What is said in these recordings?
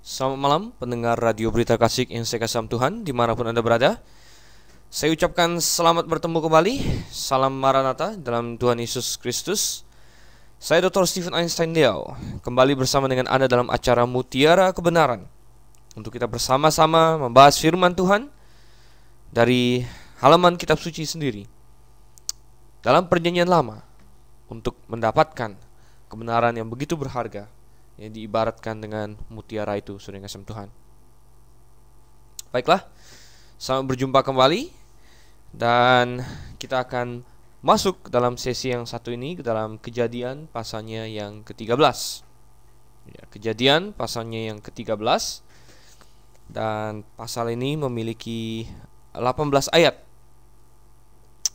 Selamat malam pendengar Radio Berita Kasih yang saya kasih Tuhan dimanapun Anda berada. Saya ucapkan selamat bertemu kembali. Salam Maranatha dalam Tuhan Yesus Kristus. Saya Dr. Stephen Einstein Liao, kembali bersama dengan Anda dalam acara Mutiara Kebenaran, untuk kita bersama-sama membahas firman Tuhan dari halaman kitab suci sendiri dalam perjanjian lama, untuk mendapatkan kebenaran yang begitu berharga yang diibaratkan dengan mutiara itu, saudara yang kasih Tuhan. Baiklah, selamat berjumpa kembali, dan kita akan masuk dalam sesi yang satu ini ke dalam Kejadian pasalnya yang ke-13. Ya, Kejadian pasalnya yang ke-13, dan pasal ini memiliki 18 ayat.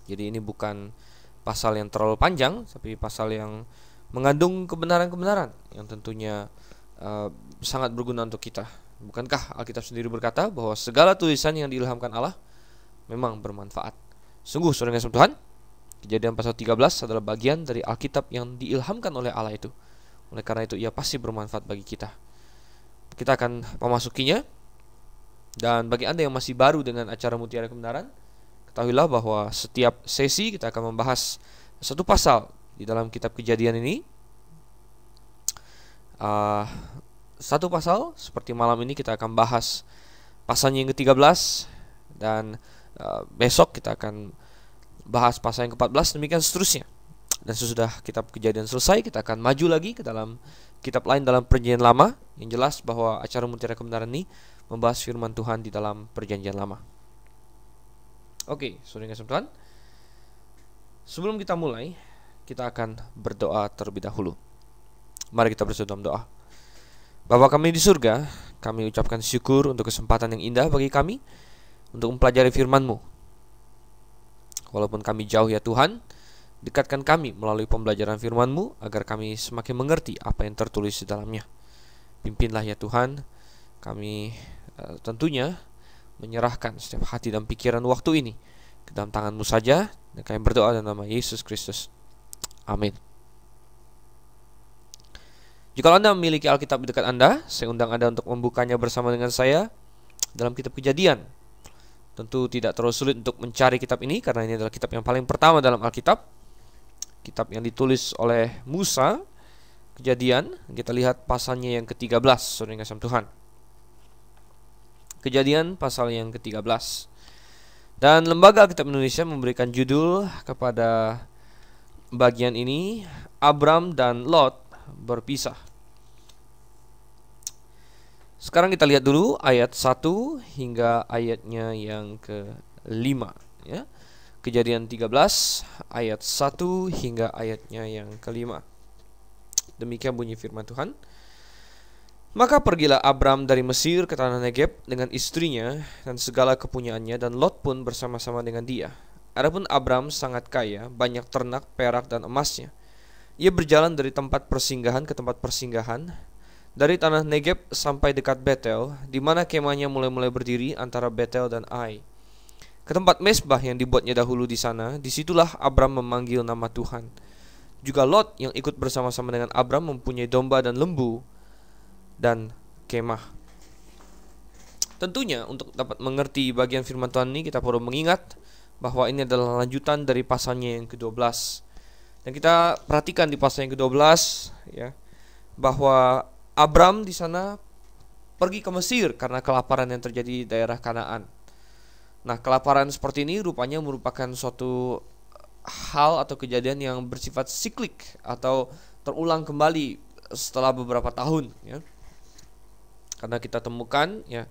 Jadi ini bukan pasal yang terlalu panjang, tapi pasal yang mengandung kebenaran-kebenaran yang tentunya sangat berguna untuk kita. Bukankah Alkitab sendiri berkata bahwa segala tulisan yang diilhamkan Allah memang bermanfaat? Sungguh, saudara yang kasih Tuhan, Kejadian pasal 13 adalah bagian dari Alkitab yang diilhamkan oleh Allah itu. Oleh karena itu ia pasti bermanfaat bagi kita. Kita akan memasukinya. Dan bagi Anda yang masih baru dengan acara Mutiara Kebenaran, ketahuilah bahwa setiap sesi kita akan membahas satu pasal di dalam kitab Kejadian ini. Satu pasal, seperti malam ini kita akan bahas pasalnya yang ke-13, dan besok kita akan bahas pasal yang ke-14, demikian seterusnya. Dan sesudah kitab Kejadian selesai, kita akan maju lagi ke dalam kitab lain dalam perjanjian lama. Yang jelas bahwa acara Mutiara Kebenaran ini membahas firman Tuhan di dalam perjanjian lama. Oke, saudara yang kasih Tuhan, sebelum kita mulai, kita akan berdoa terlebih dahulu. Mari kita bersatu dalam doa. Bapa kami di surga, kami ucapkan syukur untuk kesempatan yang indah bagi kami untuk mempelajari firman-Mu. Walaupun kami jauh ya Tuhan, dekatkan kami melalui pembelajaran firman-Mu agar kami semakin mengerti apa yang tertulis di dalamnya. Pimpinlah ya Tuhan, kami tentunya menyerahkan setiap hati dan pikiran waktu ini ke dalam tangan-Mu saja, dan kami berdoa dalam nama Yesus Kristus. Amin. Jika Anda memiliki Alkitab di dekat Anda, saya undang Anda untuk membukanya bersama dengan saya dalam kitab Kejadian. Tentu tidak terlalu sulit untuk mencari kitab ini, karena ini adalah kitab yang paling pertama dalam Alkitab. Kitab yang ditulis oleh Musa. Kejadian, kita lihat pasalnya yang ke-13, saudara yang kasih Tuhan. Kejadian pasal yang ke-13. Dan Lembaga Alkitab Indonesia memberikan judul kepada bagian ini, Abram dan Lot berpisah. Sekarang kita lihat dulu ayat 1 hingga ayatnya yang ke-5 ya. Kejadian 13 ayat 1 hingga ayatnya yang ke-5. Demikian bunyi firman Tuhan. Maka pergilah Abram dari Mesir ke tanah Negeb dengan istrinya dan segala kepunyaannya, dan Lot pun bersama-sama dengan dia. Adapun Abram sangat kaya, banyak ternak, perak, dan emasnya. Ia berjalan dari tempat persinggahan ke tempat persinggahan, dari tanah Negeb sampai dekat Betel, di mana kemahnya mulai-mulai berdiri antara Betel dan Ai. Ke tempat mesbah yang dibuatnya dahulu di sana, disitulah Abram memanggil nama Tuhan. Juga Lot yang ikut bersama-sama dengan Abram mempunyai domba dan lembu dan kemah. Tentunya untuk dapat mengerti bagian firman Tuhan ini, kita perlu mengingat bahwa ini adalah lanjutan dari pasalnya yang ke-12. Dan kita perhatikan di pasal yang ke-12 ya, bahwa Abram di sana pergi ke Mesir karena kelaparan yang terjadi di daerah Kanaan. Nah, kelaparan seperti ini rupanya merupakan suatu hal atau kejadian yang bersifat siklik atau terulang kembali setelah beberapa tahun ya. Karena kita temukan ya,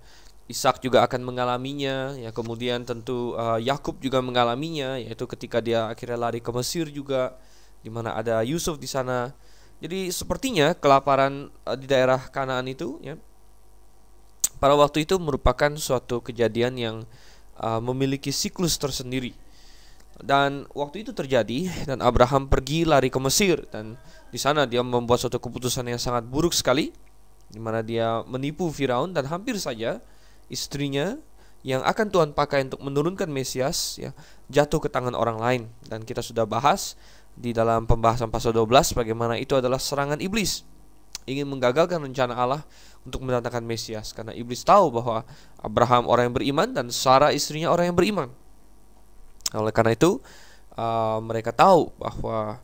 Ishak juga akan mengalaminya ya, kemudian tentu Yakub juga mengalaminya, yaitu ketika dia akhirnya lari ke Mesir juga, di mana ada Yusuf di sana. Jadi sepertinya kelaparan di daerah Kanaan itu ya, pada waktu itu merupakan suatu kejadian yang memiliki siklus tersendiri. Dan waktu itu terjadi, dan Abraham pergi lari ke Mesir, dan di sana dia membuat suatu keputusan yang sangat buruk sekali, di mana dia menipu Firaun, dan hampir saja istrinya yang akan Tuhan pakai untuk menurunkan Mesias ya, jatuh ke tangan orang lain. Dan kita sudah bahas di dalam pembahasan pasal 12 bagaimana itu adalah serangan iblis ingin menggagalkan rencana Allah untuk mendatangkan Mesias, karena iblis tahu bahwa Abraham orang yang beriman dan Sarah istrinya orang yang beriman. Oleh karena itu mereka tahu bahwa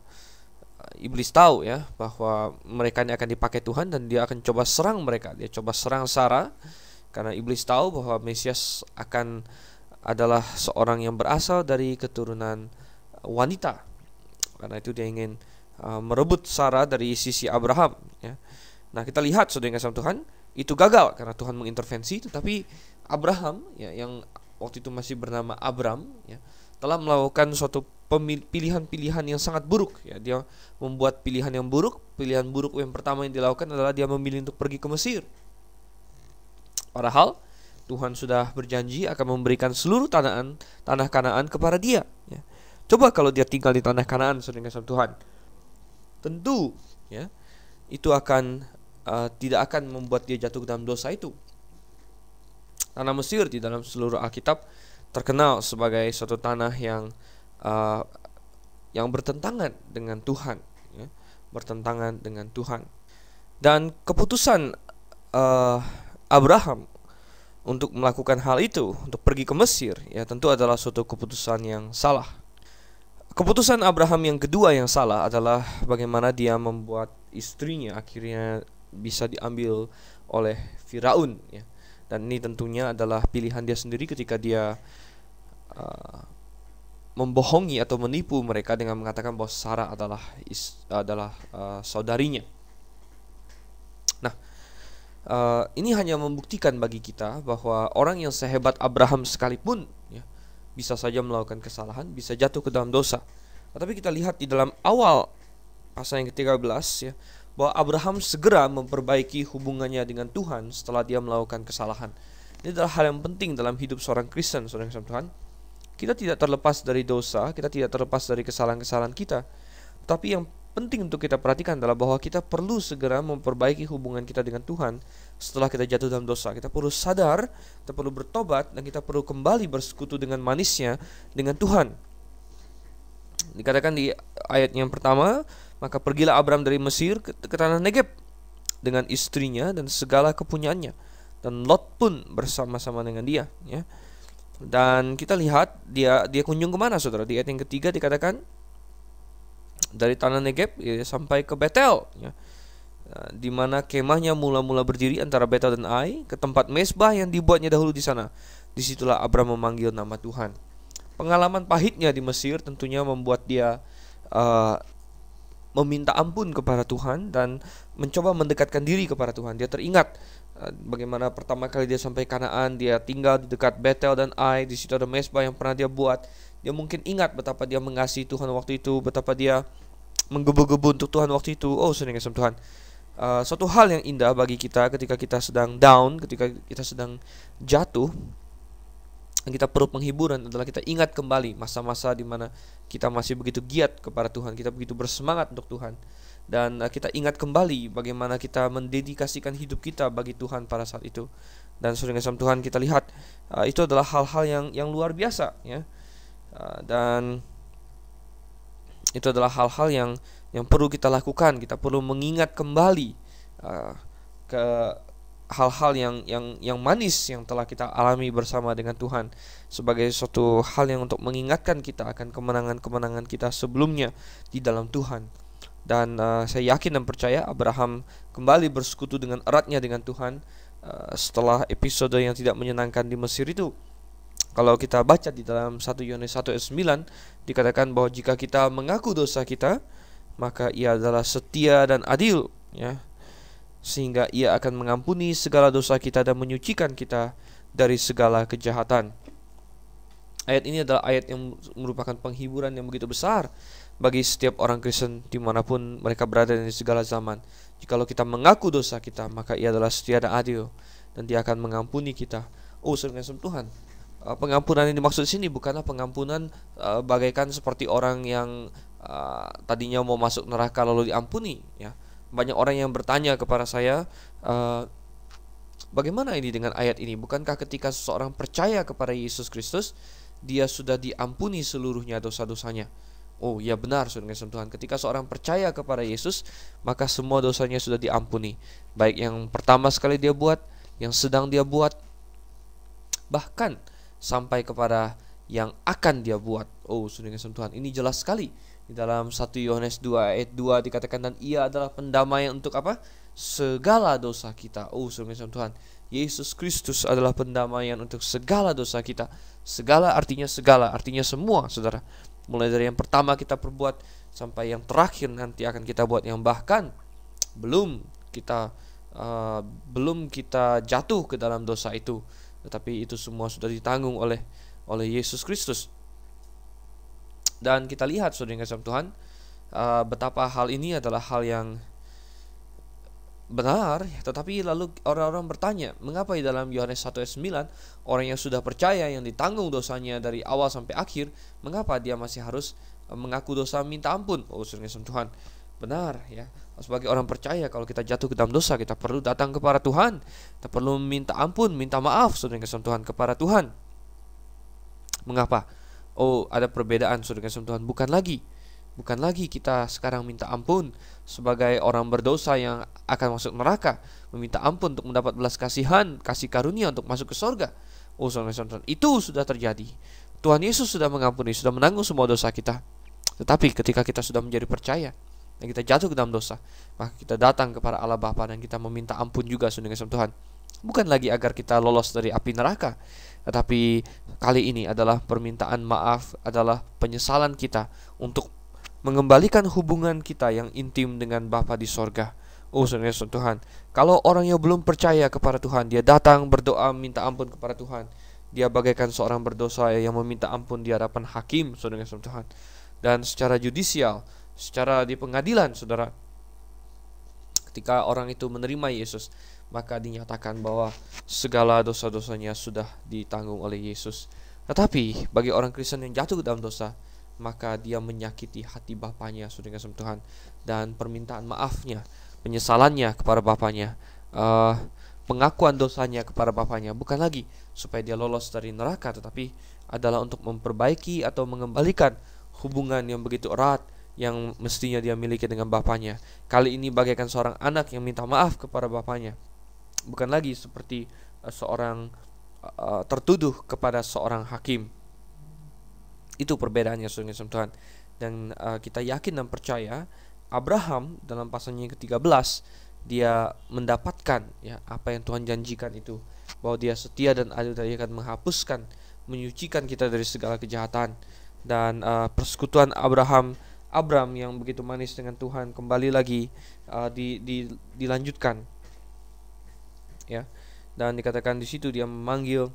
iblis tahu ya bahwa mereka ini akan dipakai Tuhan, dan dia akan coba serang mereka. Dia coba serang Sarah karena iblis tahu bahwa Mesias adalah seorang yang berasal dari keturunan wanita. Karena itu dia ingin merebut Sarah dari sisi Abraham ya. Nah, kita lihat saudara yang kasih Tuhan, itu gagal karena Tuhan mengintervensi. Tetapi Abraham ya, yang waktu itu masih bernama Abram ya, telah melakukan suatu pilihan-pilihan yang sangat buruk ya. Dia membuat pilihan yang buruk. Pilihan buruk yang pertama yang dilakukan adalah dia memilih untuk pergi ke Mesir. Padahal Tuhan sudah berjanji akan memberikan seluruh tanah Kanaan kepada dia ya. Coba kalau dia tinggal di tanah Kanaan, saudara kasih Tuhan, tentu ya itu tidak akan membuat dia jatuh ke dalam dosa itu. Tanah Mesir di dalam seluruh Alkitab terkenal sebagai suatu tanah yang bertentangan dengan Tuhan ya, bertentangan dengan Tuhan. Dan keputusan Abraham untuk melakukan hal itu, untuk pergi ke Mesir ya, tentu adalah suatu keputusan yang salah. Keputusan Abraham yang kedua yang salah adalah bagaimana dia membuat istrinya akhirnya bisa diambil oleh Firaun ya. Dan ini tentunya adalah pilihan dia sendiri ketika dia membohongi atau menipu mereka dengan mengatakan bahwa Sarah adalah saudarinya. Nah, ini hanya membuktikan bagi kita bahwa orang yang sehebat Abraham sekalipun ya, bisa saja melakukan kesalahan, bisa jatuh ke dalam dosa. Tetapi kita lihat di dalam awal pasal yang ke-13 ya, bahwa Abraham segera memperbaiki hubungannya dengan Tuhan setelah dia melakukan kesalahan. Ini adalah hal yang penting dalam hidup seorang Kristen, saudara yang Tuhan. Kita tidak terlepas dari dosa, kita tidak terlepas dari kesalahan-kesalahan kita. Tapi yang penting untuk kita perhatikan adalah bahwa kita perlu segera memperbaiki hubungan kita dengan Tuhan setelah kita jatuh dalam dosa. Kita perlu sadar, kita perlu bertobat, dan kita perlu kembali bersekutu dengan manisnya dengan Tuhan. Dikatakan di ayat yang pertama, maka pergilah Abram dari Mesir ke tanah Negeb dengan istrinya dan segala kepunyaannya, dan Lot pun bersama-sama dengan dia ya. Dan kita lihat dia kunjung kemana, saudara? Di ayat yang ketiga dikatakan dari tanah Negeb ya, sampai ke Betel ya, di mana kemahnya mula-mula berdiri antara Betel dan Ai, ke tempat mezbah yang dibuatnya dahulu di sana. Disitulah Abram memanggil nama Tuhan. Pengalaman pahitnya di Mesir tentunya membuat dia meminta ampun kepada Tuhan dan mencoba mendekatkan diri kepada Tuhan. Dia teringat bagaimana pertama kali dia sampai Kanaan, dia tinggal di dekat Betel dan Ai. Di situ ada mezbah yang pernah dia buat. Dia mungkin ingat betapa dia mengasihi Tuhan waktu itu, betapa dia menggebu-gebu untuk Tuhan waktu itu. Oh, saudara kasih Tuhan, suatu hal yang indah bagi kita ketika kita sedang down, ketika kita sedang jatuh, kita perlu penghiburan adalah kita ingat kembali masa-masa di mana kita masih begitu giat kepada Tuhan, kita begitu bersemangat untuk Tuhan, dan kita ingat kembali bagaimana kita mendedikasikan hidup kita bagi Tuhan pada saat itu. Dan saudara kasih Tuhan, kita lihat itu adalah hal-hal yang luar biasa ya. Dan itu adalah hal-hal yang perlu kita lakukan. Kita perlu mengingat kembali ke hal-hal yang manis yang telah kita alami bersama dengan Tuhan, sebagai suatu hal yang untuk mengingatkan kita akan kemenangan-kemenangan kita sebelumnya di dalam Tuhan. Dan saya yakin dan percaya Abraham kembali bersekutu dengan eratnya dengan Tuhan setelah episode yang tidak menyenangkan di Mesir itu. Kalau kita baca di dalam 1 Yohanes 1 ayat 9 dikatakan bahwa jika kita mengaku dosa kita, maka Ia adalah setia dan adil ya, sehingga Ia akan mengampuni segala dosa kita dan menyucikan kita dari segala kejahatan. Ayat ini adalah ayat yang merupakan penghiburan yang begitu besar bagi setiap orang Kristen dimanapun mereka berada di segala zaman. Jikalau kita mengaku dosa kita, maka Ia adalah setia dan adil, dan Dia akan mengampuni kita. Oh, saudara Tuhan, pengampunan yang dimaksud sini bukanlah pengampunan bagaikan seperti orang yang tadinya mau masuk neraka lalu diampuni ya. Banyak orang yang bertanya kepada saya, bagaimana ini dengan ayat ini? Bukankah ketika seseorang percaya kepada Yesus Kristus, dia sudah diampuni seluruhnya dosa-dosanya? Oh ya benar, saudara yang Tuhan. Ketika seorang percaya kepada Yesus, maka semua dosanya sudah diampuni. Baik yang pertama sekali dia buat, yang sedang dia buat, bahkan sampai kepada yang akan dia buat. Oh saudara yang Tuhan, ini jelas sekali. Di dalam 1 Yohanes 2 ayat 2 dikatakan, dan ia adalah pendamaian untuk apa? Segala dosa kita. Oh saudara yang Tuhan, Yesus Kristus adalah pendamaian untuk segala dosa kita. Segala artinya semua, saudara. Mulai dari yang pertama kita perbuat sampai yang terakhir nanti akan kita buat, yang bahkan belum kita jatuh ke dalam dosa itu, tetapi itu semua sudah ditanggung oleh Yesus Kristus. Dan kita lihat saudara yang kasih Tuhan, betapa hal ini adalah hal yang benar, tetapi lalu orang-orang bertanya, mengapa di dalam Yohanes 1 ayat 9 orang yang sudah percaya, yang ditanggung dosanya dari awal sampai akhir, mengapa dia masih harus mengaku dosa, minta ampun? Oh saudara Tuhan, benar ya. Sebagai orang percaya, kalau kita jatuh ke dalam dosa, kita perlu datang kepada Tuhan, kita perlu minta ampun, minta maaf saudara Tuhan kepada Tuhan. Mengapa? Oh ada perbedaan saudara Tuhan, bukan lagi kita sekarang minta ampun sebagai orang berdosa yang akan masuk neraka, meminta ampun untuk mendapat belas kasihan, kasih karunia untuk masuk ke surga. Oh saudara, itu sudah terjadi. Tuhan Yesus sudah mengampuni, sudah menanggung semua dosa kita. Tetapi ketika kita sudah menjadi percaya dan kita jatuh ke dalam dosa, maka kita datang kepada Allah Bapa dan kita meminta ampun juga saudara Tuhan. Bukan lagi agar kita lolos dari api neraka, tetapi kali ini adalah permintaan maaf, adalah penyesalan kita untuk mengembalikan hubungan kita yang intim dengan Bapa di sorga. Oh saudara Tuhan, kalau orang yang belum percaya kepada Tuhan, dia datang berdoa minta ampun kepada Tuhan, dia bagaikan seorang berdosa yang meminta ampun di hadapan hakim saudara Tuhan. Dan secara judisial, secara di pengadilan saudara, ketika orang itu menerima Yesus, maka dinyatakan bahwa segala dosa-dosanya sudah ditanggung oleh Yesus. Tetapi bagi orang Kristen yang jatuh ke dalam dosa, maka dia menyakiti hati Bapaknya saudara Tuhan, dan permintaan maafnya, penyesalannya kepada Bapaknya, pengakuan dosanya kepada Bapaknya bukan lagi supaya dia lolos dari neraka, tetapi adalah untuk memperbaiki atau mengembalikan hubungan yang begitu erat yang mestinya dia miliki dengan Bapaknya. Kali ini bagaikan seorang anak yang minta maaf kepada Bapaknya, bukan lagi seperti seorang tertuduh kepada seorang hakim. Itu perbedaannya saudara Tuhan. Dan kita yakin dan percaya Abraham dalam pasalnya yang ke-13 dia mendapatkan ya apa yang Tuhan janjikan itu, bahwa dia setia dan adil, dan dia akan menghapuskan, menyucikan kita dari segala kejahatan. Dan persekutuan Abram yang begitu manis dengan Tuhan kembali lagi dilanjutkan ya. Dan dikatakan di situ dia memanggil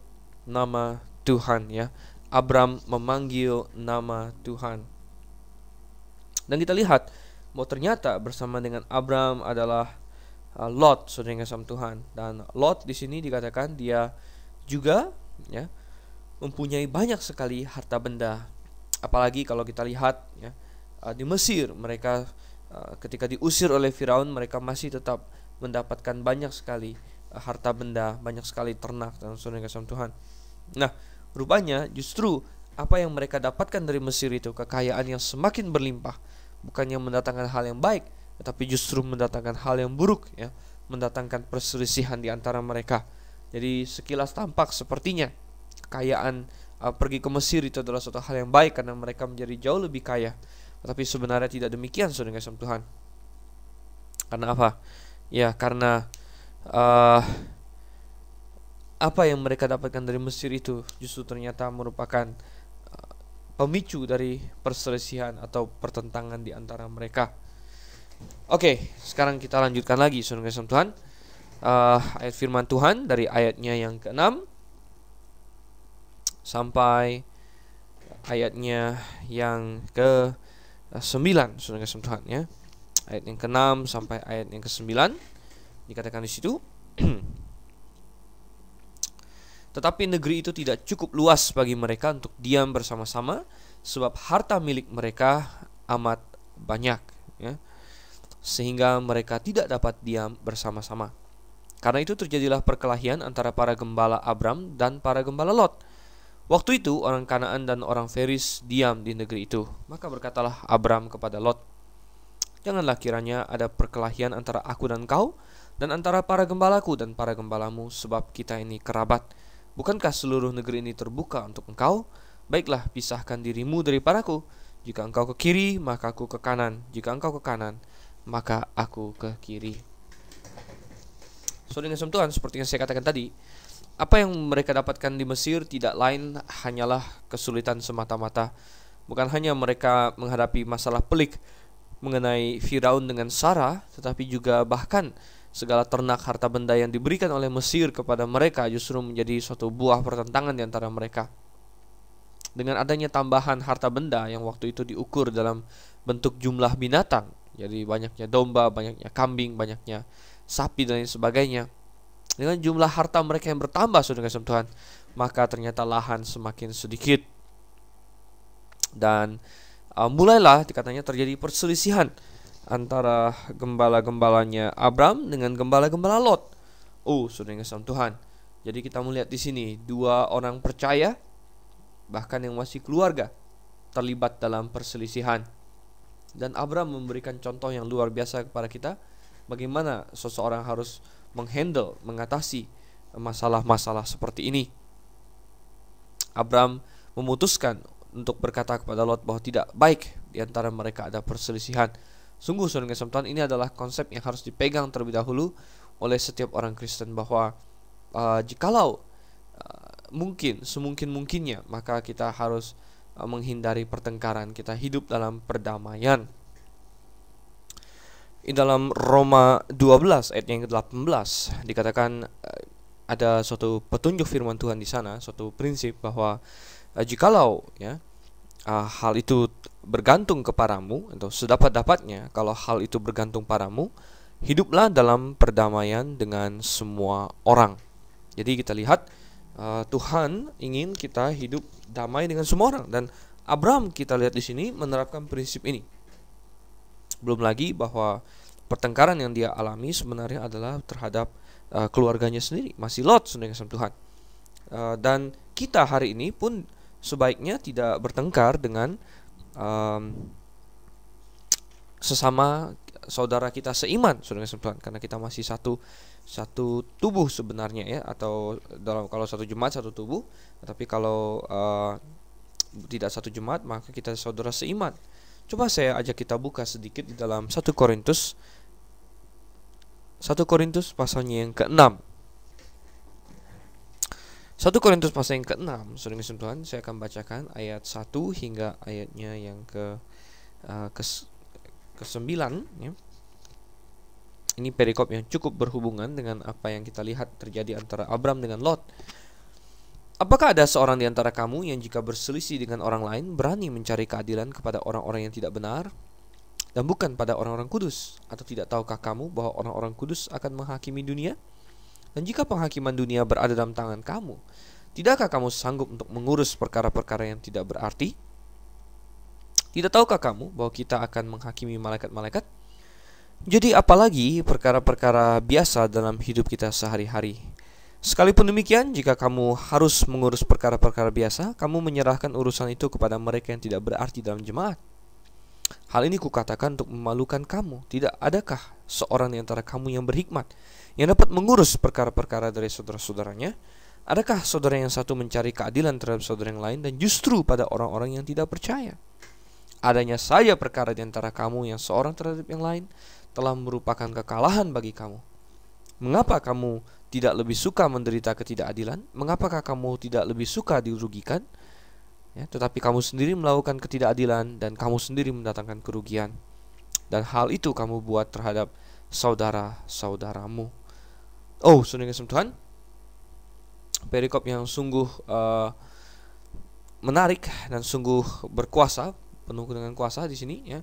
nama Tuhan ya. Abram memanggil nama Tuhan. Dan kita lihat bahwa ternyata bersama dengan Abram adalah Lot, saudara yang kasih Tuhan. Dan Lot di sini dikatakan dia juga ya mempunyai banyak sekali harta benda. Apalagi kalau kita lihat ya di Mesir, mereka ketika diusir oleh Firaun, mereka masih tetap mendapatkan banyak sekali harta benda, banyak sekali ternak dan saudara yang kasih Tuhan. Nah, rupanya justru apa yang mereka dapatkan dari Mesir itu, kekayaan yang semakin berlimpah, bukannya mendatangkan hal yang baik, tetapi justru mendatangkan hal yang buruk ya, mendatangkan perselisihan di antara mereka. Jadi sekilas tampak sepertinya kekayaan pergi ke Mesir itu adalah suatu hal yang baik karena mereka menjadi jauh lebih kaya. Tetapi sebenarnya tidak demikian saudara kasih Tuhan. Karena apa? Ya karena apa yang mereka dapatkan dari Mesir itu justru ternyata merupakan pemicu dari perselisihan atau pertentangan di antara mereka. Oke, sekarang kita lanjutkan lagi saudara kasih Tuhan. Ayat firman Tuhan dari ayatnya yang ke-6 sampai ayatnya yang ke-9 saudara kasih Tuhan ya. Ayat yang ke-6 sampai ayat yang ke-9 dikatakan di situ. Tetapi negeri itu tidak cukup luas bagi mereka untuk diam bersama-sama, sebab harta milik mereka amat banyak ya, sehingga mereka tidak dapat diam bersama-sama. Karena itu terjadilah perkelahian antara para gembala Abram dan para gembala Lot. Waktu itu orang Kanaan dan orang Feris diam di negeri itu. Maka berkatalah Abram kepada Lot, janganlah kiranya ada perkelahian antara aku dan kau, dan antara para gembalaku dan para gembalamu, sebab kita ini kerabat. Bukankah seluruh negeri ini terbuka untuk engkau? Baiklah, pisahkan dirimu daripadaku. Jika engkau ke kiri, maka aku ke kanan. Jika engkau ke kanan, maka aku ke kiri. Saudara yang Tuhan, seperti yang saya katakan tadi, apa yang mereka dapatkan di Mesir tidak lain hanyalah kesulitan semata-mata. Bukan hanya mereka menghadapi masalah pelik mengenai Firaun dengan Sarah, tetapi juga bahkan segala ternak harta benda yang diberikan oleh Mesir kepada mereka justru menjadi suatu buah pertentangan di antara mereka. Dengan adanya tambahan harta benda yang waktu itu diukur dalam bentuk jumlah binatang, jadi banyaknya domba, banyaknya kambing, banyaknya sapi dan lain sebagainya. Dengan jumlah harta mereka yang bertambah, saudara kasih Tuhan, maka ternyata lahan semakin sedikit. Dan mulailah dikatanya terjadi perselisihan antara gembala-gembalanya Abram dengan gembala-gembala Lot. Saudara kasih Tuhan. Jadi kita melihat di sini dua orang percaya, bahkan yang masih keluarga, terlibat dalam perselisihan. Dan Abram memberikan contoh yang luar biasa kepada kita, bagaimana seseorang harus menghandle, mengatasi masalah-masalah seperti ini. Abram memutuskan untuk berkata kepada Lot bahwa tidak baik di antara mereka ada perselisihan. Sungguh, saudara kasih Tuhan, ini adalah konsep yang harus dipegang terlebih dahulu oleh setiap orang Kristen, bahwa jikalau mungkin, semungkin-mungkinnya, maka kita harus menghindari pertengkaran. Kita hidup dalam perdamaian. Di dalam Roma 12 ayat yang ke-18 dikatakan ada suatu petunjuk firman Tuhan di sana, suatu prinsip bahwa jikalau hal itu bergantung kepadamu, atau sedapat-dapatnya kalau hal itu bergantung padamu, hiduplah dalam perdamaian dengan semua orang. Jadi kita lihat Tuhan ingin kita hidup damai dengan semua orang, dan Abram kita lihat di sini menerapkan prinsip ini. Belum lagi bahwa pertengkaran yang dia alami sebenarnya adalah terhadap keluarganya sendiri, masih Lot, saudara kasih Tuhan. Dan kita hari ini pun sebaiknya tidak bertengkar dengan sesama saudara kita seiman, saudara kasih Tuhan, karena kita masih satu tubuh sebenarnya, ya, atau kalau satu jemaat satu tubuh, tapi kalau tidak satu jemaat maka kita saudara seiman. Coba saya ajak kita buka sedikit di dalam 1 Korintus pasalnya yang ke-6. 1 Korintus pasal yang ke-6, saudara Tuhan, saya akan bacakan ayat 1 hingga ayatnya yang ke-9, ya. Ini perikop yang cukup berhubungan dengan apa yang kita lihat terjadi antara Abram dengan Lot. Apakah ada seorang di antara kamu yang jika berselisih dengan orang lain berani mencari keadilan kepada orang-orang yang tidak benar dan bukan pada orang-orang kudus? Atau tidak tahukah kamu bahwa orang-orang kudus akan menghakimi dunia? Dan jika penghakiman dunia berada dalam tangan kamu, tidakkah kamu sanggup untuk mengurus perkara-perkara yang tidak berarti? Tidak tahukah kamu bahwa kita akan menghakimi malaikat-malaikat? Jadi apalagi perkara-perkara biasa dalam hidup kita sehari-hari. Sekalipun demikian, jika kamu harus mengurus perkara-perkara biasa, kamu menyerahkan urusan itu kepada mereka yang tidak berarti dalam jemaat. Hal ini kukatakan untuk memalukan kamu. Tidak adakah seorang di antara kamu yang berhikmat, yang dapat mengurus perkara-perkara dari saudara-saudaranya? Adakah saudara yang satu mencari keadilan terhadap saudara yang lain, dan justru pada orang-orang yang tidak percaya? Adanya saja perkara di antara kamu yang seorang terhadap yang lain telah merupakan kekalahan bagi kamu. Mengapa kamu tidak lebih suka menderita ketidakadilan? Mengapakah kamu tidak lebih suka dirugikan? Ya, tetapi kamu sendiri melakukan ketidakadilan dan kamu sendiri mendatangkan kerugian. Dan hal itu kamu buat terhadap saudara-saudaramu. Saudara kasih Tuhan, perikop yang sungguh menarik dan sungguh berkuasa, penuh dengan kuasa di sini, ya.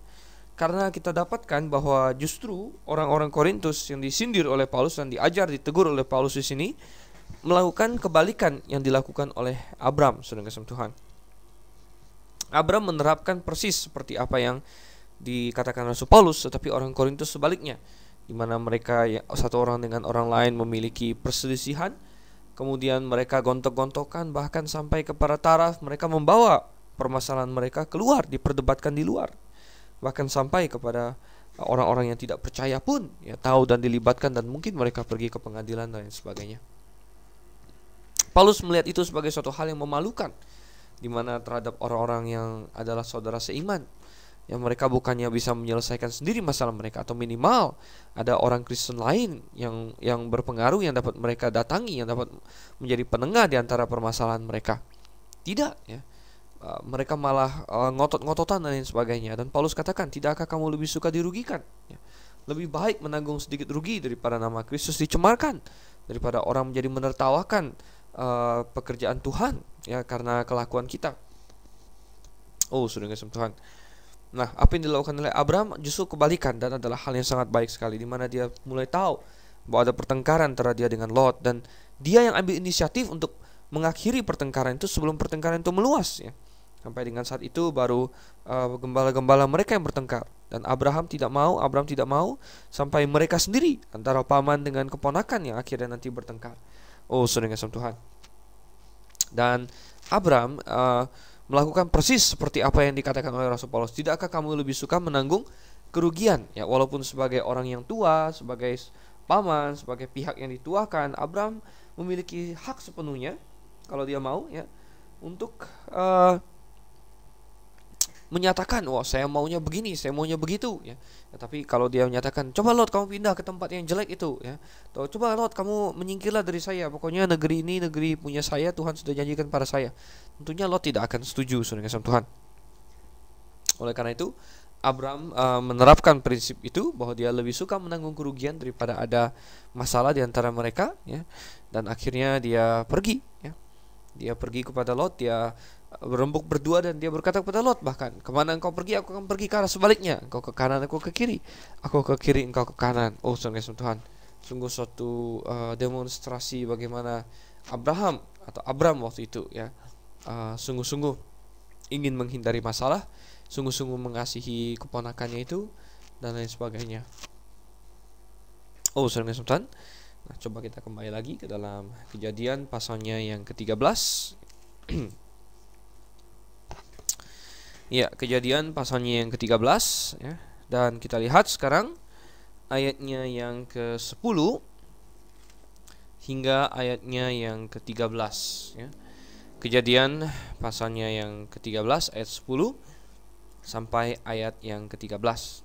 Karena kita dapatkan bahwa justru orang-orang Korintus yang disindir oleh Paulus dan diajar, ditegur oleh Paulus di sini, melakukan kebalikan yang dilakukan oleh Abram, saudara kasih Tuhan. Abram menerapkan persis seperti apa yang dikatakan Rasul Paulus, tetapi orang Korintus sebaliknya, di mana mereka satu orang dengan orang lain memiliki perselisihan, kemudian mereka gontok-gontokan, bahkan sampai kepada taraf mereka membawa permasalahan mereka keluar, diperdebatkan di luar, bahkan sampai kepada orang-orang yang tidak percaya pun ya tahu dan dilibatkan, dan mungkin mereka pergi ke pengadilan dan lain sebagainya. Paulus melihat itu sebagai suatu hal yang memalukan, di mana terhadap orang-orang yang adalah saudara seiman, yang mereka bukannya bisa menyelesaikan sendiri masalah mereka, atau minimal ada orang Kristen lain yang berpengaruh yang dapat mereka datangi, yang dapat menjadi penengah di antara permasalahan mereka. Tidak ya. Mereka malah ngotot-ngototan dan lain sebagainya. Dan Paulus katakan, tidakkah kamu lebih suka dirugikan ya? Lebih baik menanggung sedikit rugi daripada nama Kristus dicemarkan, daripada orang menjadi menertawakan pekerjaan Tuhan ya karena kelakuan kita. Oh, sudah kasih Tuhan. Nah, apa yang dilakukan oleh Abraham justru kebalikan, dan adalah hal yang sangat baik sekali, di mana dia mulai tahu bahwa ada pertengkaran antara dia dengan Lot, dan dia yang ambil inisiatif untuk mengakhiri pertengkaran itu sebelum pertengkaran itu meluas ya. Sampai dengan saat itu baru gembala-gembala mereka yang bertengkar, dan Abraham tidak mau sampai mereka sendiri antara paman dengan keponakan yang akhirnya nanti bertengkar. Oh, sudah kasih Tuhan. Dan Abraham melakukan persis seperti apa yang dikatakan oleh Rasul Paulus. Tidakkah kamu lebih suka menanggung kerugian ya, walaupun sebagai orang yang tua, sebagai paman, sebagai pihak yang dituakan, Abraham memiliki hak sepenuhnya kalau dia mau ya untuk menyatakan, wah saya maunya begini, saya maunya begitu ya. Tapi kalau dia menyatakan, coba Lot kamu pindah ke tempat yang jelek itu ya, atau coba Lot kamu menyingkirlah dari saya, pokoknya negeri ini negeri punya saya, Tuhan sudah janjikan pada saya, tentunya Lot tidak akan setuju dengan Tuhan. Oleh karena itu Abraham menerapkan prinsip itu, bahwa dia lebih suka menanggung kerugian daripada ada masalah di antara mereka ya. Dan akhirnya dia pergi ya. Dia pergi kepada Lot, dia berembuk berdua, dan dia berkata kepada Lot, bahkan, kemana engkau pergi, aku akan pergi ke arah sebaliknya, engkau ke kanan, aku ke kiri, aku ke kiri, engkau ke kanan. Oh Tuhan, sungguh suatu demonstrasi bagaimana Abraham waktu itu ya sungguh-sungguh ingin menghindari masalah, sungguh-sungguh mengasihi keponakannya itu, dan lain sebagainya. Oh Tuhan. Nah, coba kita kembali lagi ke dalam Kejadian pasalnya yang ke-13. Ya, Kejadian pasalnya yang ke-13 ya. Dan kita lihat sekarang ayatnya yang ke-10 hingga ayatnya yang ke-13 ya. Kejadian pasalnya yang ke-13 ayat 10 sampai ayat yang ke-13.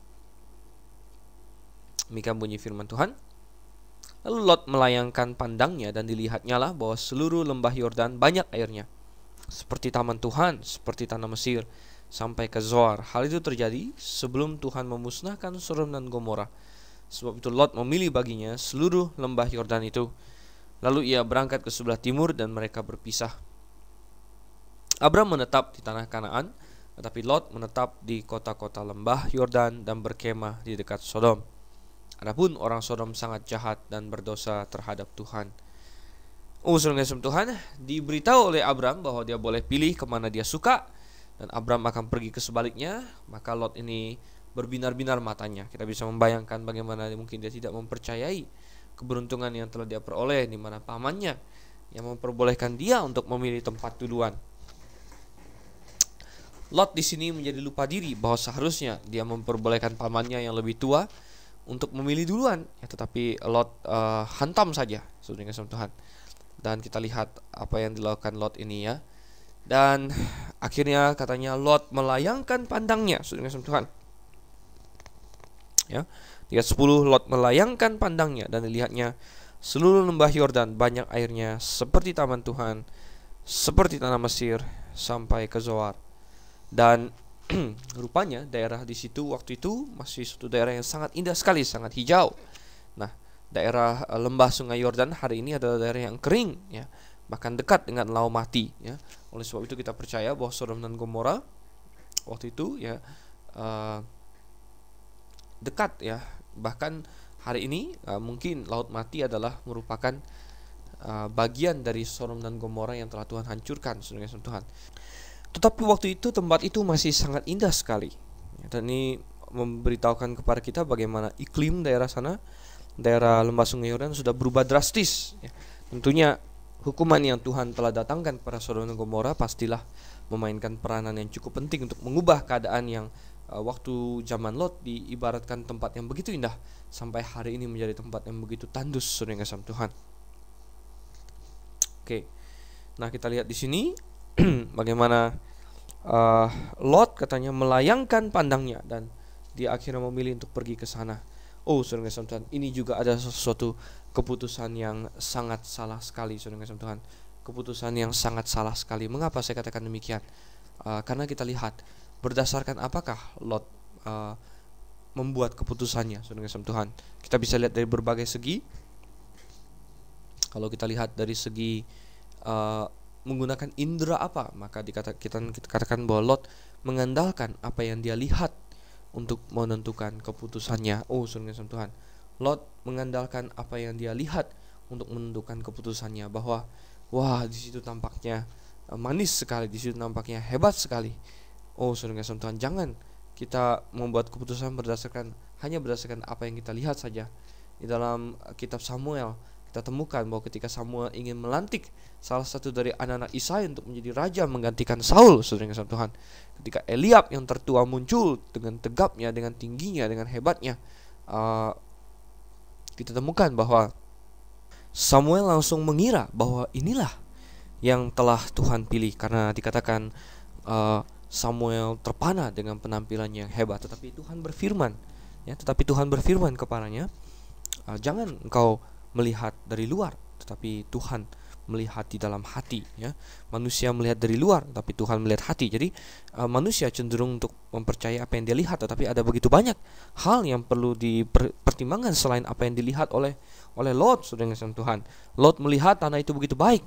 Demikian bunyi firman Tuhan. Lalu Lot melayangkan pandangnya, dan dilihatnya lah bahwa seluruh lembah Yordan banyak airnya, seperti taman Tuhan, seperti tanah Mesir, sampai ke Zoar. Hal itu terjadi sebelum Tuhan memusnahkan Sodom dan Gomora. Sebab itu Lot memilih baginya seluruh lembah Yordan itu. Lalu ia berangkat ke sebelah timur, dan mereka berpisah. Abraham menetap di tanah Kanaan, tetapi Lot menetap di kota-kota lembah Yordan dan berkemah di dekat Sodom. Adapun orang Sodom sangat jahat dan berdosa terhadap Tuhan. Saudara Tuhan, diberitahu oleh Abraham bahwa dia boleh pilih kemana dia suka, dan Abraham akan pergi ke sebaliknya. Maka Lot ini berbinar-binar matanya. Kita bisa membayangkan bagaimana mungkin dia tidak mempercayai keberuntungan yang telah dia peroleh, di mana pamannya yang memperbolehkan dia untuk memilih tempat duluan. Lot di sini menjadi lupa diri bahwa seharusnya dia memperbolehkan pamannya yang lebih tua untuk memilih duluan ya, tetapi Lot hantam saja saudara Tuhan. Dan kita lihat apa yang dilakukan Lot ini ya. Dan akhirnya katanya Lot melayangkan pandangnya saudara Tuhan. Ya. Ayat 10, Lot melayangkan pandangnya, dan dilihatnya seluruh lembah Yordan banyak airnya, seperti taman Tuhan, seperti tanah Mesir, sampai ke Zoar. Dan rupanya daerah di situ waktu itu masih suatu daerah yang sangat indah sekali, sangat hijau. Nah, daerah lembah Sungai Yordan hari ini adalah daerah yang kering ya, bahkan dekat dengan lau mati ya. Oleh sebab itu kita percaya bahwa Sodom dan Gomora waktu itu ya dekat ya. Bahkan hari ini mungkin laut mati adalah merupakan bagian dari Sodom dan Gomora yang telah Tuhan hancurkan saudara Tuhan. Tetapi waktu itu tempat itu masih sangat indah sekali. Dan ini memberitahukan kepada kita bagaimana iklim daerah sana, daerah lembah Sungai Yordan sudah berubah drastis ya. Tentunya hukuman yang Tuhan telah datangkan kepada Sodom dan Gomora pastilah memainkan peranan yang cukup penting untuk mengubah keadaan yang waktu zaman Lot diibaratkan tempat yang begitu indah sampai hari ini menjadi tempat yang begitu tandus, saudara yang kasih Tuhan. Oke, nah kita lihat di sini bagaimana Lot katanya melayangkan pandangnya dan dia akhirnya memilih untuk pergi ke sana. Oh, saudara yang kasih Tuhan, ini juga ada sesuatu keputusan yang sangat salah sekali, saudara yang kasih Tuhan. Keputusan yang sangat salah sekali. Mengapa saya katakan demikian? Karena kita lihat berdasarkan apakah Lot membuat keputusannya, saudara kasih Tuhan. Kita bisa lihat dari berbagai segi. Kalau kita lihat dari segi menggunakan indera apa, maka kita katakan bahwa Lot mengandalkan apa yang dia lihat untuk menentukan keputusannya. Oh, saudara kasih Tuhan, Lot mengandalkan apa yang dia lihat untuk menentukan keputusannya, bahwa wah, di situ tampaknya manis sekali, di situ tampaknya hebat sekali. Oh, saudara kasih Tuhan, jangan kita membuat keputusan hanya berdasarkan apa yang kita lihat saja. Di dalam kitab Samuel kita temukan bahwa ketika Samuel ingin melantik salah satu dari anak-anak Isai untuk menjadi raja menggantikan Saul, saudara kasih Tuhan, ketika Eliab yang tertua muncul dengan tegapnya, dengan tingginya, dengan hebatnya, kita temukan bahwa Samuel langsung mengira bahwa inilah yang telah Tuhan pilih, karena dikatakan Samuel terpana dengan penampilannya yang hebat. Tetapi Tuhan berfirman kepadanya, jangan engkau melihat dari luar, tetapi Tuhan melihat di dalam hati. Ya, manusia melihat dari luar, tapi Tuhan melihat hati. Jadi manusia cenderung untuk mempercayai apa yang dia lihat, tetapi ada begitu banyak hal yang perlu dipertimbangkan selain apa yang dilihat oleh Lot, saudara yang Tuhan. Lot melihat tanah itu begitu baik.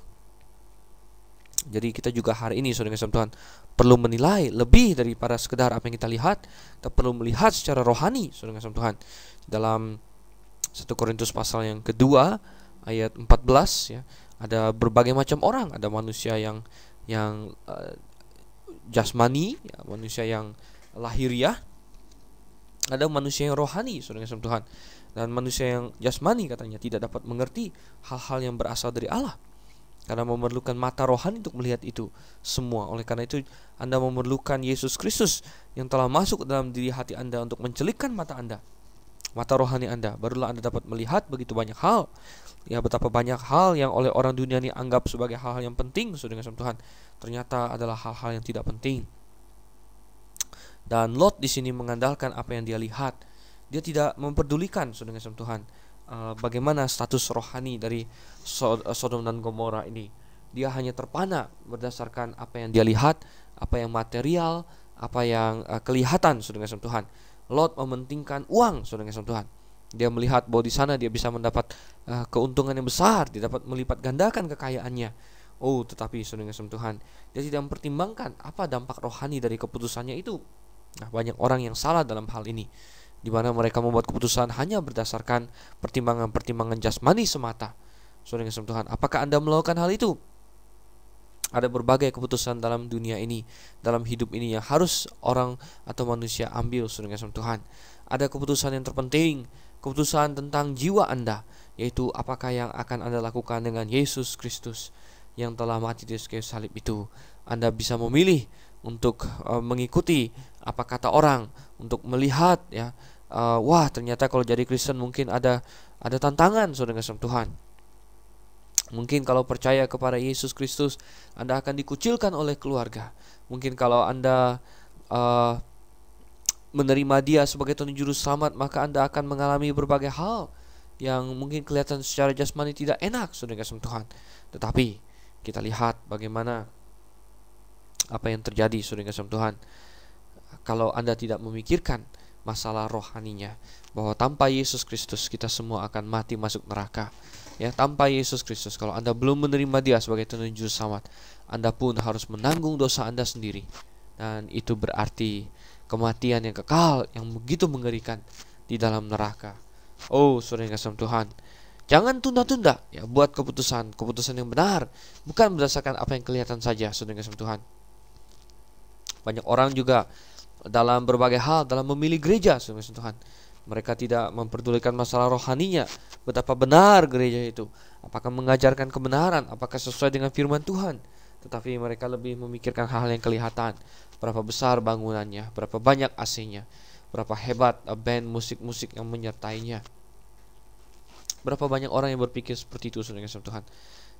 Jadi kita juga hari ini, saudara yang Tuhan, perlu menilai lebih daripada sekedar apa yang kita lihat. Kita perlu melihat secara rohani, saudara yang Tuhan. Dalam 1 Korintus pasal yang kedua ayat 14, ya, ada berbagai macam orang. Ada manusia yang jasmani, ya, manusia yang lahiriah. Ada manusia yang rohani, saudara yang Tuhan. Dan manusia yang jasmani katanya tidak dapat mengerti hal-hal yang berasal dari Allah, karena memerlukan mata rohani untuk melihat itu semua. Oleh karena itu Anda memerlukan Yesus Kristus yang telah masuk dalam diri hati Anda untuk mencelikkan mata Anda, mata rohani Anda. Barulah Anda dapat melihat begitu banyak hal. Ya, betapa banyak hal yang oleh orang dunia ini anggap sebagai hal-hal yang penting, saudara kasih Tuhan, ternyata adalah hal-hal yang tidak penting. Dan Lot di sini mengandalkan apa yang dia lihat. Dia tidak memperdulikan, saudara kasih Tuhan, bagaimana status rohani dari Sodom dan Gomora ini. Dia hanya terpana berdasarkan apa yang dia lihat, apa yang material, apa yang kelihatan, saudara kasih Tuhan. Lot mementingkan uang, saudara kasih Tuhan. Dia melihat bahwa di sana dia bisa mendapat keuntungan yang besar, dia dapat melipat gandakan kekayaannya. Oh, tetapi saudara kasih Tuhan, dia tidak mempertimbangkan apa dampak rohani dari keputusannya itu. Nah, banyak orang yang salah dalam hal ini, di mana mereka membuat keputusan hanya berdasarkan pertimbangan-pertimbangan jasmani semata. Saudara kasih Tuhan, apakah Anda melakukan hal itu? Ada berbagai keputusan dalam dunia ini, dalam hidup ini, yang harus orang atau manusia ambil, saudara kasih Tuhan. Ada keputusan yang terpenting, keputusan tentang jiwa Anda, yaitu apakah yang akan Anda lakukan dengan Yesus Kristus yang telah mati di kayu salib itu. Anda bisa memilih untuk mengikuti apa kata orang, untuk melihat, ya, wah, ternyata kalau jadi Kristen mungkin ada tantangan, saudara kasih Tuhan. Mungkin kalau percaya kepada Yesus Kristus, Anda akan dikucilkan oleh keluarga. Mungkin kalau Anda menerima Dia sebagai Tuhan Juru Selamat, maka Anda akan mengalami berbagai hal yang mungkin kelihatan secara jasmani tidak enak, saudara kasih Tuhan. Tetapi kita lihat bagaimana apa yang terjadi, saudara kasih Tuhan, kalau Anda tidak memikirkan masalah rohaninya, bahwa tanpa Yesus Kristus kita semua akan mati masuk neraka. Ya, tanpa Yesus Kristus, kalau Anda belum menerima Dia sebagai Tuhan Juru Selamat, Anda pun harus menanggung dosa Anda sendiri. Dan itu berarti kematian yang kekal, yang begitu mengerikan di dalam neraka. Oh, saudara yang kasih Tuhan, jangan tunda-tunda, ya, buat keputusan yang benar, bukan berdasarkan apa yang kelihatan saja, saudara yang kasih Tuhan. Banyak orang juga dalam berbagai hal, dalam memilih gereja, saudara yang kasih Tuhan, mereka tidak memperdulikan masalah rohaninya, betapa benar gereja itu, apakah mengajarkan kebenaran, apakah sesuai dengan firman Tuhan. Tetapi mereka lebih memikirkan hal-hal yang kelihatan. Berapa besar bangunannya, berapa banyak AC-nya, berapa hebat band musik-musik yang menyertainya. Berapa banyak orang yang berpikir seperti itu, saudara kasih Tuhan.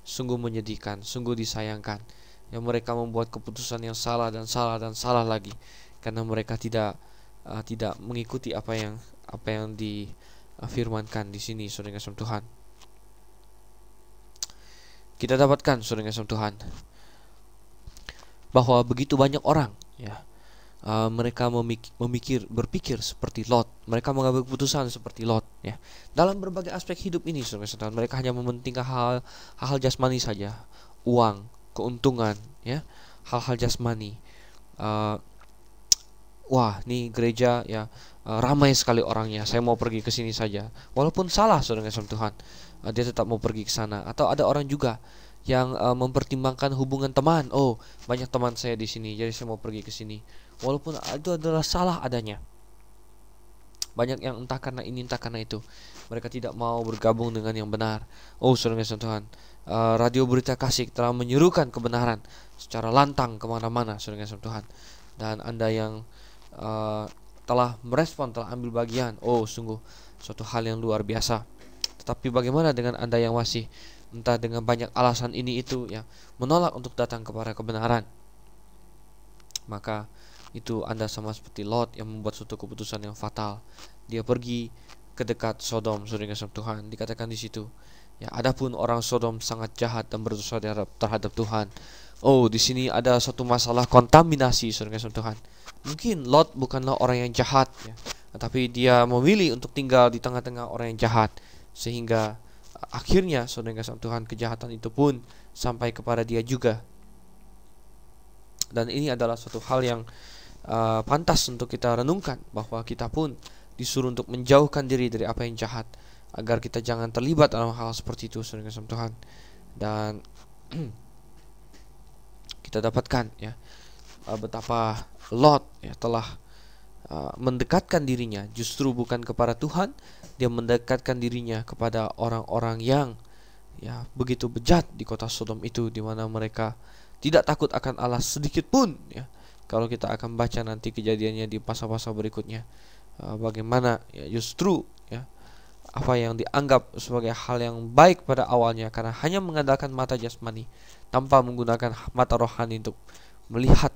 Sungguh menyedihkan, sungguh disayangkan. Yang mereka membuat keputusan yang salah dan salah dan salah lagi, karena mereka tidak mengikuti apa yang difirmankan di sini, saudara kasih Tuhan. Kita dapatkan, saudara kasih Tuhan, bahwa begitu banyak orang, ya, mereka berpikir seperti Lot. Mereka mengambil keputusan seperti Lot, ya. Dalam berbagai aspek hidup ini, saudara, mereka hanya mementingkan hal-hal jasmani saja, uang, keuntungan, ya, hal-hal jasmani. Wah, nih gereja, ya, ramai sekali orangnya, saya mau pergi ke sini saja. Walaupun salah, saudara Tuhan, dia tetap mau pergi ke sana. Atau ada orang juga yang mempertimbangkan hubungan teman. Oh, banyak teman saya di sini, jadi saya mau pergi ke sini. Walaupun itu adalah salah adanya. Banyak yang entah karena ini, entah karena itu, mereka tidak mau bergabung dengan yang benar. Oh, saudara Tuhan, radio berita kasih telah menyuruhkan kebenaran secara lantang kemana-mana, saudara Tuhan. Dan Anda yang telah merespon, telah ambil bagian, oh, sungguh suatu hal yang luar biasa. Tetapi bagaimana dengan Anda yang masih entah dengan banyak alasan ini itu, ya, menolak untuk datang kepada kebenaran? Maka itu Anda sama seperti Lot yang membuat suatu keputusan yang fatal. Dia pergi ke dekat Sodom, saudara Tuhan. Dikatakan di situ, ya, adapun orang Sodom sangat jahat dan berdosa terhadap Tuhan. Oh, di sini ada satu masalah kontaminasi, saudara Tuhan. Mungkin Lot bukanlah orang yang jahat, ya, tetapi dia memilih untuk tinggal di tengah-tengah orang yang jahat, sehingga akhirnya, saudara Tuhan, kejahatan itu pun sampai kepada dia juga. Dan ini adalah suatu hal yang pantas untuk kita renungkan, bahwa kita pun disuruh untuk menjauhkan diri dari apa yang jahat, agar kita jangan terlibat dalam hal seperti itu, saudara Tuhan. Dan kita dapatkan, ya, betapa Lot, ya, telah mendekatkan dirinya justru bukan kepada Tuhan. Dia mendekatkan dirinya kepada orang-orang yang, ya, begitu bejat di kota Sodom itu, di mana mereka tidak takut akan Allah sedikit pun, ya. Kalau kita akan baca nanti kejadiannya di pasal-pasal berikutnya, bagaimana, ya, justru, ya, apa yang dianggap sebagai hal yang baik pada awalnya, karena hanya mengandalkan mata jasmani tanpa menggunakan mata rohani untuk melihat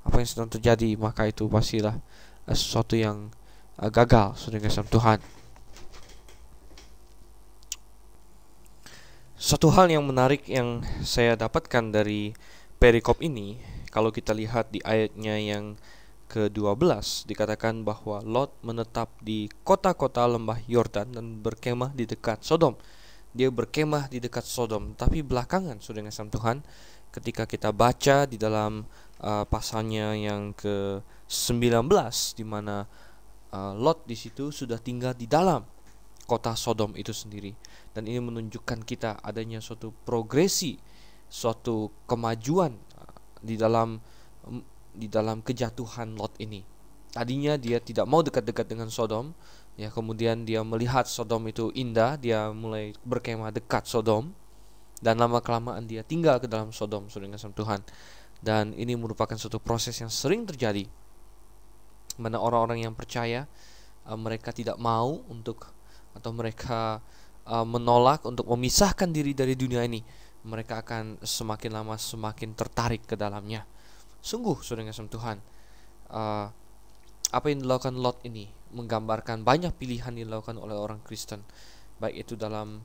apa yang sedang terjadi, maka itu pastilah sesuatu yang gagal, saudara Tuhan. Satu hal yang menarik yang saya dapatkan dari perikop ini, kalau kita lihat di ayatnya yang ke-12, dikatakan bahwa Lot menetap di kota-kota lembah Yordan dan berkemah di dekat Sodom. Dia berkemah di dekat Sodom. Tapi belakangan, saudara Tuhan, ketika kita baca di dalam pasalnya yang ke-19, di mana Lot di situ sudah tinggal di dalam kota Sodom itu sendiri. Dan ini menunjukkan kita adanya suatu progresi, suatu kemajuan di dalam kejatuhan Lot ini. Tadinya dia tidak mau dekat-dekat dengan Sodom, ya, kemudian dia melihat Sodom itu indah, dia mulai berkemah dekat Sodom, dan lama-kelamaan dia tinggal ke dalam Sodom, saudara Tuhan. Dan ini merupakan suatu proses yang sering terjadi, mana orang-orang yang percaya, mereka tidak mau untuk, atau mereka menolak untuk memisahkan diri dari dunia ini, mereka akan semakin lama semakin tertarik ke dalamnya. Sungguh, saudara Tuhan, apa yang dilakukan Lot ini menggambarkan banyak pilihan yang dilakukan oleh orang Kristen, baik itu dalam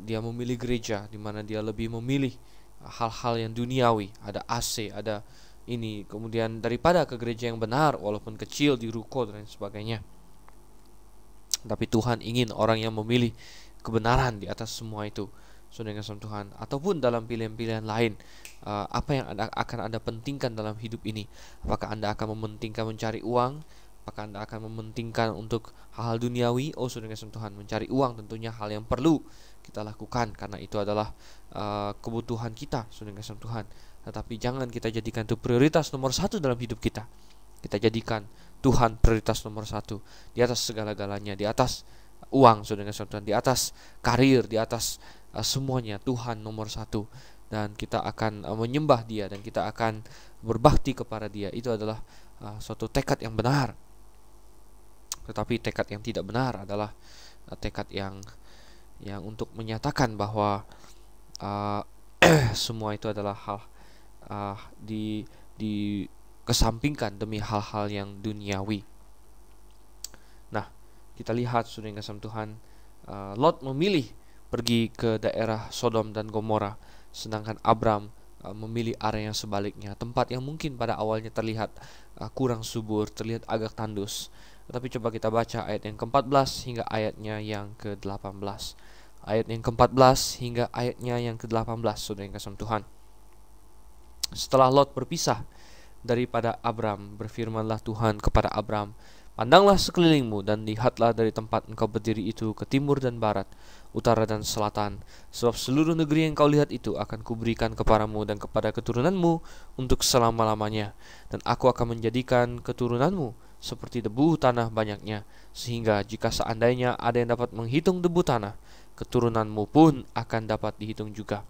dia memilih gereja, di mana dia lebih memilih hal-hal yang duniawi, ada AC, ada ini, kemudian daripada ke gereja yang benar, walaupun kecil di ruko dan sebagainya. Tapi Tuhan ingin orang yang memilih kebenaran di atas semua itu, saudara Tuhan. Ataupun dalam pilihan-pilihan lain, apa yang akan Anda pentingkan dalam hidup ini? Apakah Anda akan mementingkan mencari uang? Apakah Anda akan mementingkan untuk hal-hal duniawi? Oh, saudara Tuhan, mencari uang tentunya hal yang perlu kita lakukan, karena itu adalah kebutuhan kita, saudara Tuhan. Tetapi jangan kita jadikan itu prioritas nomor satu dalam hidup kita. Kita jadikan Tuhan prioritas nomor satu, di atas segala-galanya, di atas uang, saudara Tuhan, di atas karir, di atas semuanya Tuhan nomor satu, dan kita akan menyembah Dia dan kita akan berbakti kepada Dia. Itu adalah suatu tekad yang benar. Tetapi tekad yang tidak benar adalah tekad yang untuk menyatakan bahwa semua itu adalah hal dikesampingkan demi hal-hal yang duniawi. Nah, kita lihat saudara yang kasih Tuhan, Lot memilih pergi ke daerah Sodom dan Gomora, sedangkan Abram memilih area yang sebaliknya, tempat yang mungkin pada awalnya terlihat kurang subur, terlihat agak tandus. Tetapi coba kita baca ayat yang ke-14 hingga ayatnya yang ke-18. Ayat yang ke-14 hingga ayatnya yang ke-18, saudara yang kasih Tuhan. Setelah Lot berpisah daripada Abram, berfirmanlah Tuhan kepada Abram, pandanglah sekelilingmu dan lihatlah dari tempat engkau berdiri itu ke timur dan barat, utara dan selatan, sebab seluruh negeri yang kau lihat itu akan kuberikan kepadamu dan kepada keturunanmu untuk selama-lamanya, dan aku akan menjadikan keturunanmu seperti debu tanah banyaknya, sehingga jika seandainya ada yang dapat menghitung debu tanah, keturunanmu pun akan dapat dihitung juga.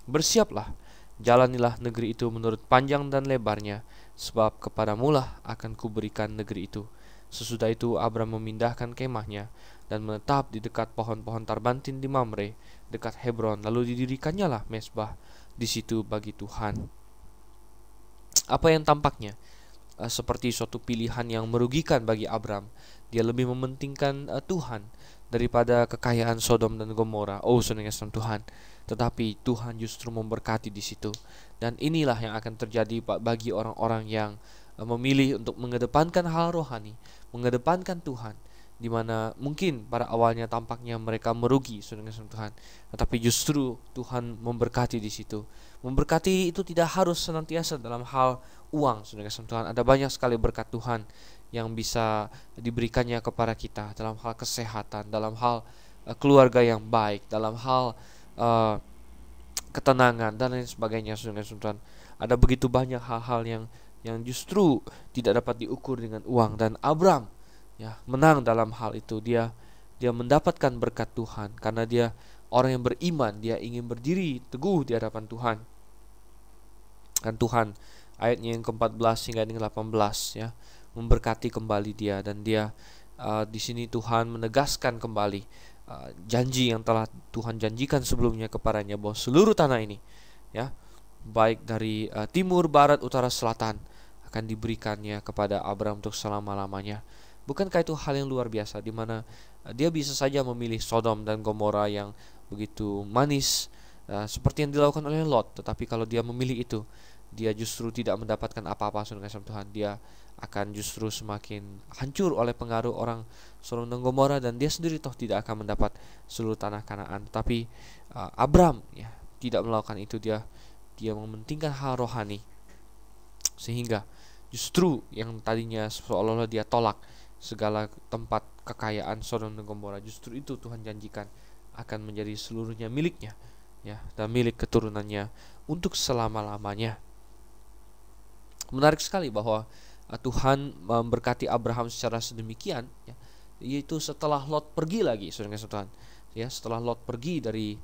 Bersiaplah, jalanilah negeri itu menurut panjang dan lebarnya, sebab kepadamulah akan kuberikan negeri itu. Sesudah itu Abram memindahkan kemahnya dan menetap di dekat pohon-pohon tarbantin di Mamre, dekat Hebron, lalu didirikannya lah mezbah di situ bagi Tuhan. Apa yang tampaknya seperti suatu pilihan yang merugikan bagi Abram. Dia lebih mementingkan Tuhan daripada kekayaan Sodom dan Gomora. Oh, saudara Tuhan. Tetapi Tuhan justru memberkati di situ. Dan inilah yang akan terjadi bagi orang-orang yang memilih untuk mengedepankan hal rohani, mengedepankan Tuhan, di mana mungkin pada awalnya tampaknya mereka merugi, saudara Tuhan, tetapi justru Tuhan memberkati di situ. Memberkati itu tidak harus senantiasa dalam hal uang, saudara Tuhan. Ada banyak sekali berkat Tuhan yang bisa diberikannya kepada kita dalam hal kesehatan, dalam hal keluarga yang baik, dalam hal ketenangan dan lain sebagainya, saudara Tuhan. Ada begitu banyak hal-hal yang justru tidak dapat diukur dengan uang, dan Abram menang dalam hal itu. Dia mendapatkan berkat Tuhan karena dia orang yang beriman, dia ingin berdiri teguh di hadapan Tuhan. Dan Tuhan, ayatnya yang ke-14 hingga yang ke-18 memberkati kembali dia, dan dia di sini Tuhan menegaskan kembali janji yang telah Tuhan janjikan sebelumnya kepadanya, bahwa seluruh tanah ini baik dari timur, barat, utara, selatan akan diberikannya kepada Abram untuk selama-lamanya. Bukankah itu hal yang luar biasa, di mana dia bisa saja memilih Sodom dan Gomora yang begitu manis seperti yang dilakukan oleh Lot, tetapi kalau dia memilih itu, dia justru tidak mendapatkan apa-apa, saudara Tuhan. Dia akan justru semakin hancur oleh pengaruh orang Sodom dan Gomora, dan dia sendiri toh tidak akan mendapat seluruh tanah Kanaan. Tapi Abram tidak melakukan itu. Dia mementingkan hal rohani, sehingga justru yang tadinya seolah-olah dia tolak segala tempat kekayaan Sodom dan Gomora, justru itu Tuhan janjikan akan menjadi seluruhnya miliknya, dan milik keturunannya untuk selama-lamanya. Menarik sekali bahwa Tuhan memberkati Abraham secara sedemikian, yaitu setelah Lot pergi lagi, saudara Tuhan. Setelah Lot pergi dari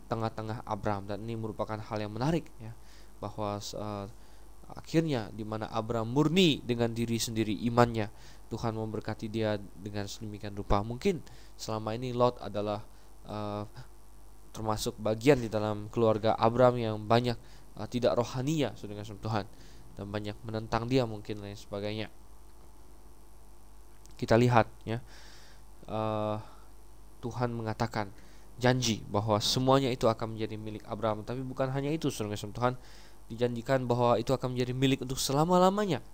tengah-tengah Abram, dan ini merupakan hal yang menarik, bahwa akhirnya di mana Abram murni dengan diri sendiri imannya, Tuhan memberkati dia dengan sedemikian rupa. Mungkin selama ini Lot adalah termasuk bagian di dalam keluarga Abram yang banyak tidak rohania, saudara Tuhan, dan banyak menentang dia mungkin lain sebagainya. Kita lihat Tuhan mengatakan janji bahwa semuanya itu akan menjadi milik Abraham. Tapi bukan hanya itu, saudara Tuhan, dijanjikan bahwa itu akan menjadi milik untuk selama-lamanya.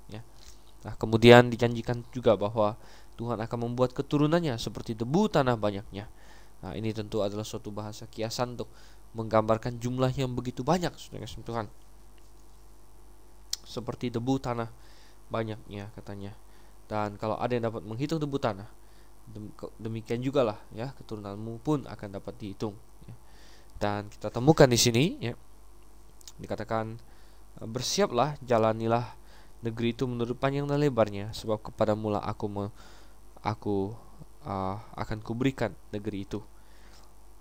Nah, kemudian dijanjikan juga bahwa Tuhan akan membuat keturunannya seperti debu tanah banyaknya. Nah, ini tentu adalah suatu bahasa kiasan untuk menggambarkan jumlah yang begitu banyak, saudara Tuhan. Seperti debu tanah banyaknya, katanya. Dan kalau ada yang dapat menghitung debu tanah, demikian juga lah keturunanmu pun akan dapat dihitung. Dan kita temukan di sini dikatakan, bersiaplah, jalanilah negeri itu menurut panjang dan lebarnya, sebab kepadamu lah aku akan kuberikan negeri itu.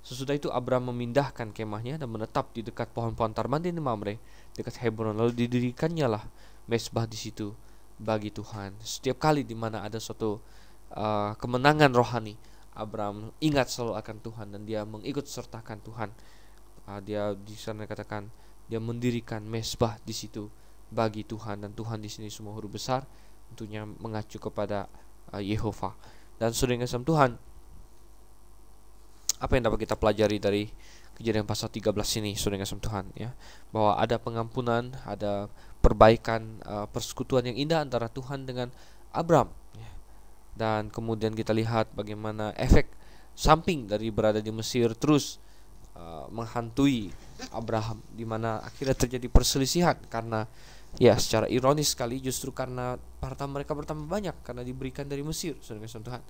Sesudah itu Abram memindahkan kemahnya dan menetap di dekat pohon-pohon Tarman di Mamre, dekat Hebron. Lalu didirikannya lah mezbah di situ bagi Tuhan. Setiap kali di mana ada suatu kemenangan rohani, Abram ingat selalu akan Tuhan dan dia mengikut sertakan Tuhan. Dia di sana katakan dia mendirikan mezbah di situ bagi Tuhan, dan Tuhan di sini semua huruf besar tentunya mengacu kepada Yehova. Dan saudara yang Tuhan, apa yang dapat kita pelajari dari Kejadian pasal 13 ini, saudara yang Tuhan, ya, bahwa ada pengampunan, ada perbaikan, persekutuan yang indah antara Tuhan dengan Abram, ya. Dan kemudian kita lihat bagaimana efek samping dari berada di Mesir terus menghantui Abraham, di mana akhirnya terjadi perselisihan karena, ya, secara ironis sekali justru karena harta mereka bertambah banyak karena diberikan dari Mesir, saudara yang Tuhan.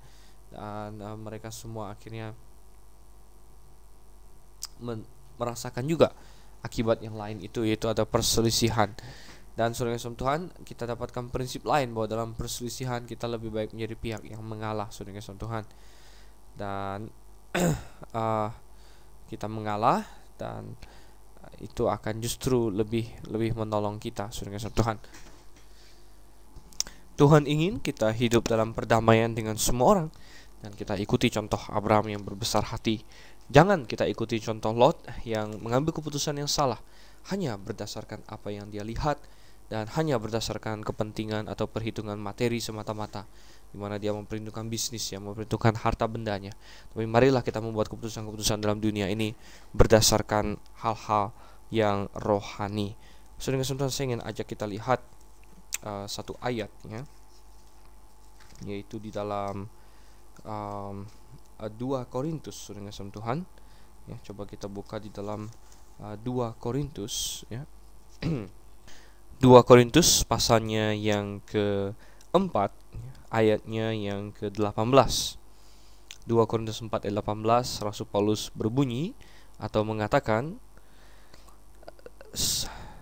Dan mereka semua akhirnya merasakan juga akibat yang lain itu, yaitu ada perselisihan. Dan saudara yang Tuhan, kita dapatkan prinsip lain bahwa dalam perselisihan kita lebih baik menjadi pihak yang mengalah, saudara yang Tuhan. Dan kita mengalah, dan itu akan justru lebih menolong kita, saudara yang Tuhan. Tuhan ingin kita hidup dalam perdamaian dengan semua orang, dan kita ikuti contoh Abraham yang berbesar hati. Jangan kita ikuti contoh Lot yang mengambil keputusan yang salah hanya berdasarkan apa yang dia lihat dan hanya berdasarkan kepentingan atau perhitungan materi semata-mata, di mana dia memperhitungkan bisnis, yang memperhitungkan harta bendanya. Tapi marilah kita membuat keputusan-keputusan dalam dunia ini berdasarkan hal-hal yang rohani. Saudara yang saya ingin ajak kita lihat satu ayat, ya, yaitu di dalam 2 Korintus, saudara yang Tuhan, ya, coba kita buka di dalam 2 Korintus, ya. 2 Korintus pasalnya yang ke-4, ayatnya yang ke-18. 2 Korintus 4 ayat 18, Rasul Paulus berbunyi atau mengatakan,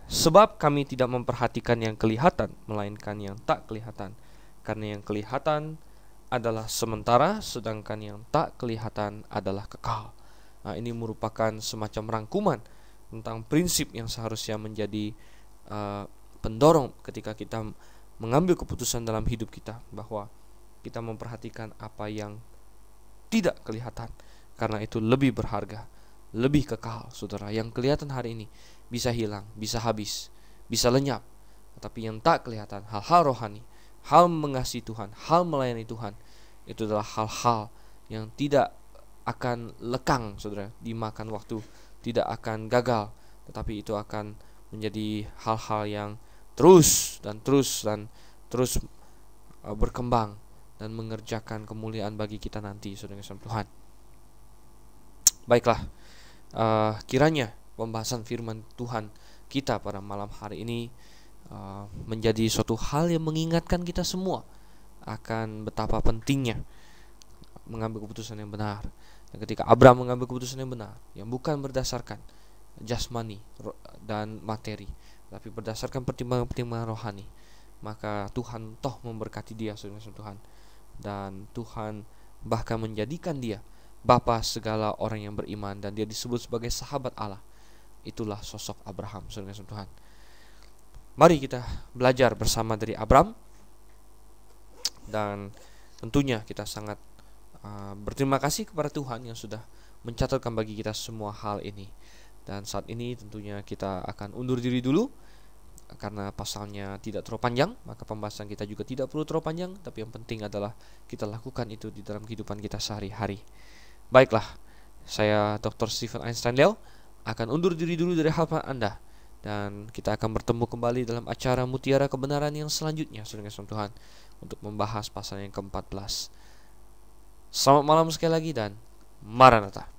sebab kami tidak memperhatikan yang kelihatan, melainkan yang tak kelihatan. Karena yang kelihatan adalah sementara, sedangkan yang tak kelihatan adalah kekal. Nah, ini merupakan semacam rangkuman tentang prinsip yang seharusnya menjadi pendorong ketika kita mengambil keputusan dalam hidup kita, bahwa kita memperhatikan apa yang tidak kelihatan, karena itu lebih berharga, lebih kekal, saudara. Yang kelihatan hari ini bisa hilang, bisa habis, bisa lenyap, tetapi yang tak kelihatan, hal-hal rohani, hal mengasihi Tuhan, hal melayani Tuhan, itu adalah hal-hal yang tidak akan lekang, saudara, dimakan waktu, tidak akan gagal, tetapi itu akan menjadi hal-hal yang terus berkembang dan mengerjakan kemuliaan bagi kita nanti, saudara Tuhan. Baiklah, kiranya pembahasan firman Tuhan kita pada malam hari ini menjadi suatu hal yang mengingatkan kita semua akan betapa pentingnya mengambil keputusan yang benar. Dan ketika Abraham mengambil keputusan yang benar, yang bukan berdasarkan jasmani dan materi, tapi berdasarkan pertimbangan-pertimbangan rohani, maka Tuhan toh memberkati dia, saudara Tuhan. Dan Tuhan bahkan menjadikan dia bapa segala orang yang beriman, dan dia disebut sebagai sahabat Allah. Itulah sosok Abraham, saudara Tuhan. Mari kita belajar bersama dari Abraham, dan tentunya kita sangat berterima kasih kepada Tuhan yang sudah mencatatkan bagi kita semua hal ini. Dan saat ini tentunya kita akan undur diri dulu, karena pasalnya tidak terlalu panjang, maka pembahasan kita juga tidak perlu terlalu panjang, tapi yang penting adalah kita lakukan itu di dalam kehidupan kita sehari-hari. Baiklah, saya Dr. Stephen Einstein Leo akan undur diri dulu dari hadapan Anda, dan kita akan bertemu kembali dalam acara Mutiara Kebenaran yang selanjutnya, saudara Tuhan, untuk membahas pasal yang ke-14. Selamat malam sekali lagi, dan Maranatha.